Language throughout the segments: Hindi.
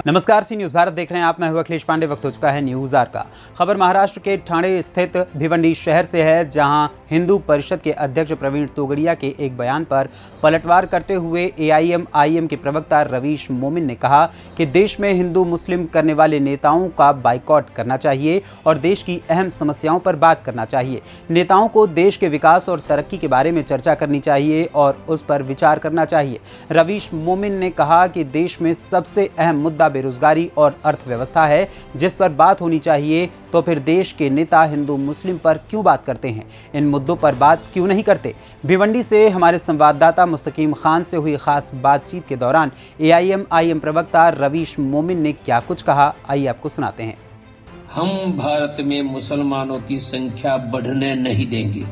नमस्कार, सी न्यूज भारत देख रहे हैं आप। मैं हूं अखिलेश पांडे। वक्त हो चुका है न्यूज आर का। खबर महाराष्ट्र के ठाणे स्थित भिवंडी शहर से है, जहां हिंदू परिषद के अध्यक्ष प्रवीण तोगड़िया के एक बयान पर पलटवार करते हुए एआईएमआईएम के प्रवक्ता रवीश मोमिन ने कहा कि देश में हिंदू मुस्लिम करने वाले नेताओं का बाइकॉट करना चाहिए और देश की अहम समस्याओं पर बात करना चाहिए। नेताओं को देश के विकास और तरक्की के बारे में चर्चा करनी चाहिए और उस पर विचार करना चाहिए। रवीश मोमिन ने कहा कि देश में सबसे अहम मुद्दा बेरोजगारी और अर्थव्यवस्था है, जिस पर बात होनी चाहिए। तो फिर देश के नेता हिंदू मुस्लिम पर क्यों बात करते हैं, इन मुद्दों पर बात क्यों नहीं करते? भिवंडी से हमारे संवाददाता मुस्तकीम खान से हुई खास बातचीत के दौरान एआईएमआईएम प्रवक्ता रवीश मोमिन ने क्या कुछ कहा, आइए आपको सुनाते हैं। हम भारत में मुसलमानों की संख्या बढ़ने नहीं देंगे।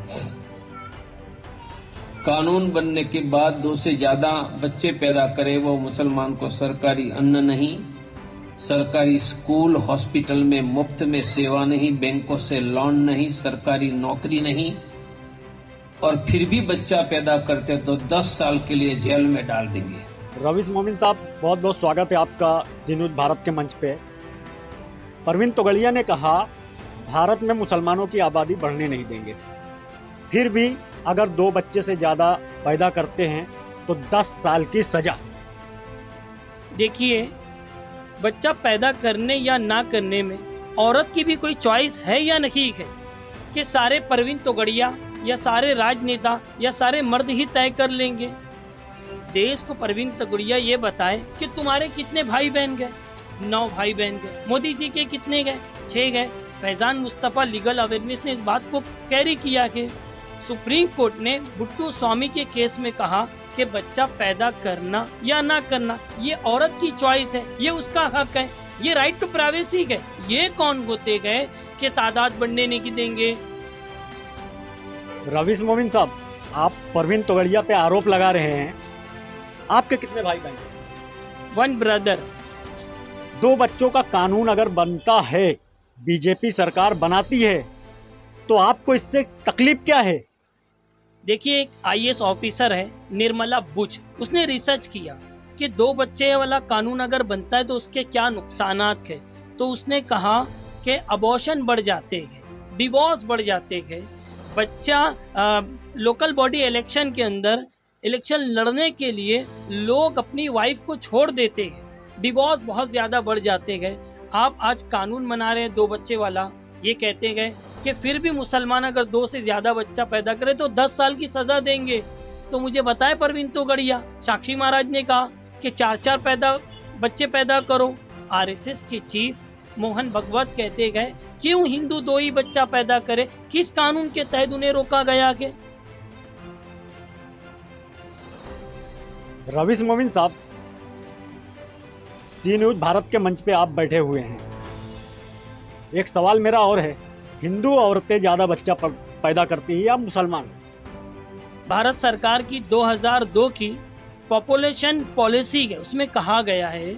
कानून बनने के बाद 2 से ज्यादा बच्चे पैदा करे वो मुसलमान को सरकारी अन्न नहीं, सरकारी स्कूल हॉस्पिटल में मुफ्त में सेवा नहीं, बैंकों से लोन नहीं, सरकारी नौकरी नहीं, और फिर भी बच्चा पैदा करते तो 10 साल के लिए जेल में डाल देंगे। रवीश मोमिन साहब, बहुत बहुत स्वागत है आपका सी न्यूज भारत के मंच पे। प्रवीण तोगड़िया ने कहा भारत में मुसलमानों की आबादी बढ़ने नहीं देंगे, फिर भी अगर 2 बच्चे से ज़्यादा पैदा करते हैं तो 10 साल की सजा। देखिए, बच्चा पैदा करने या ना करने में औरत की भी कोई चॉइस है या नहीं है कि सारे प्रवीण तोगड़िया या सारे राजनेता या सारे मर्द ही तय कर लेंगे? देश को प्रवीण तोगड़िया ये बताए कि तुम्हारे कितने भाई बहन गए? 9 भाई बहन गए। मोदी जी के कितने गए? 6 गए। फैजान मुस्तफ़ा लीगल अवेयरनेस ने इस बात को कैरी किया कि सुप्रीम कोर्ट ने बुट्टू स्वामी के केस में कहा कि बच्चा पैदा करना या ना करना ये औरत की चॉइस है, ये उसका हक है, ये राइट टू प्राइवेसी है। ये कौन होते गए कि तादाद बढ़ने नहीं देंगे? रवीश मोमिन साहब, आप प्रवीण तोगड़िया पे आरोप लगा रहे हैं। आपके कितने भाई बहन? 1 ब्रदर। 2 बच्चों का कानून अगर बनता है, बीजेपी सरकार बनाती है, तो आपको इससे तकलीफ क्या है? देखिए, एक आईएएस ऑफिसर है निर्मला बुच, उसने रिसर्च किया कि 2 बच्चे वाला कानून अगर बनता है तो उसके क्या नुकसानात है। तो उसने कहा कि अबॉर्शन बढ़ जाते हैं, डिवोर्स बढ़ जाते हैं, बच्चा लोकल बॉडी इलेक्शन के अंदर इलेक्शन लड़ने के लिए लोग अपनी वाइफ को छोड़ देते हैं, डिवोर्स बहुत ज़्यादा बढ़ जाते हैं। आप आज कानून बना रहे हैं 2 बच्चे वाला, ये कहते गए कि फिर भी मुसलमान अगर 2 से ज़्यादा बच्चा पैदा करे तो 10 साल की सज़ा देंगे। तो मुझे बताए प्रवीण तोगड़िया, साक्षी महाराज ने कहा कि 4-4 बच्चे पैदा करो। आरएसएस के चीफ मोहन भगवत कहते गए क्यों हिंदू 2 ही बच्चा पैदा करे? किस कानून के तहत उन्हें रोका गया? के रवीश मोमिन साहब, सी न्यूज भारत के मंच पे आप बैठे हुए हैं। एक सवाल मेरा और है, हिंदू औरतें ज़्यादा बच्चा पैदा करती हैं या मुसलमान? भारत सरकार की 2002 की पॉपुलेशन पॉलिसी है, उसमें कहा गया है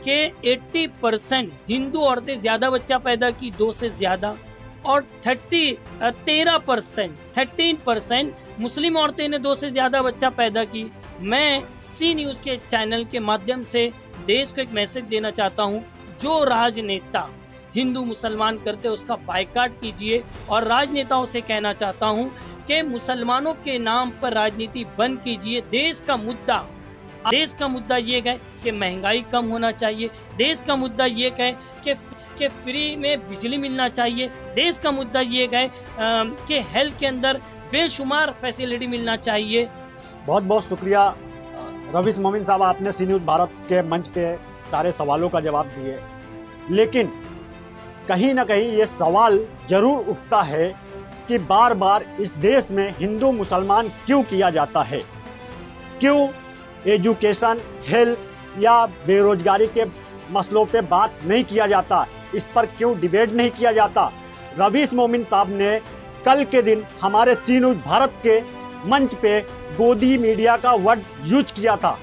कि 80% हिंदू औरतें ज़्यादा बच्चा पैदा की, 2 से ज़्यादा, और 13% मुस्लिम औरतें ने 2 से ज़्यादा बच्चा पैदा की। मैं सी न्यूज़ के चैनल के माध्यम से देश को एक मैसेज देना चाहता हूँ, जो राजनेता हिंदू मुसलमान करते उसका बायकॉट कीजिए, और राजनेताओं से कहना चाहता हूं कि मुसलमानों के नाम पर राजनीति बंद कीजिए। देश का मुद्दा ये है कि महंगाई कम होना चाहिए, देश का मुद्दा ये है कि फ्री में बिजली मिलना चाहिए, देश का मुद्दा ये है कि हेल्थ के अंदर बेशुमार फैसिलिटी मिलना चाहिए। बहुत बहुत शुक्रिया रवीश मोमिन साहब, आपने सी न्यूज भारत के मंच पे सारे सवालों का जवाब दिए। लेकिन कहीं ना कहीं ये सवाल जरूर उठता है कि बार बार इस देश में हिंदू मुसलमान क्यों किया जाता है? क्यों एजुकेशन, हेल्थ या बेरोजगारी के मसलों पे बात नहीं किया जाता? इस पर क्यों डिबेट नहीं किया जाता? रवीश मोमिन साहब ने कल के दिन हमारे सी न्यूज भारत के मंच पे गोदी मीडिया का वर्ड यूज किया था।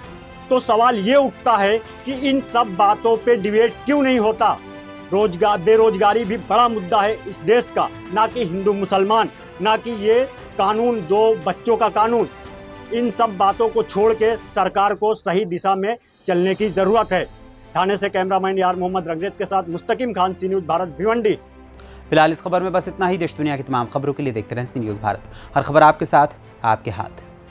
तो सवाल ये उठता है कि इन सब बातों पे डिबेट क्यों नहीं होता? बेरोजगारी भी बड़ा मुद्दा है इस देश का, ना कि हिंदू मुसलमान, ना कि ये कानून 2 बच्चों का कानून। इन सब बातों को छोड़ के सरकार को सही दिशा में चलने की ज़रूरत है। ठाणे से कैमरामैन यार मोहम्मद रंगरेज के साथ मुस्तकीम खान, सी न्यूज़ भारत, भिवंडी। फिलहाल इस खबर में बस इतना ही। देश दुनिया की तमाम खबरों के लिए देखते रहें सी न्यूज़ भारत। हर खबर आपके साथ, आपके हाथ।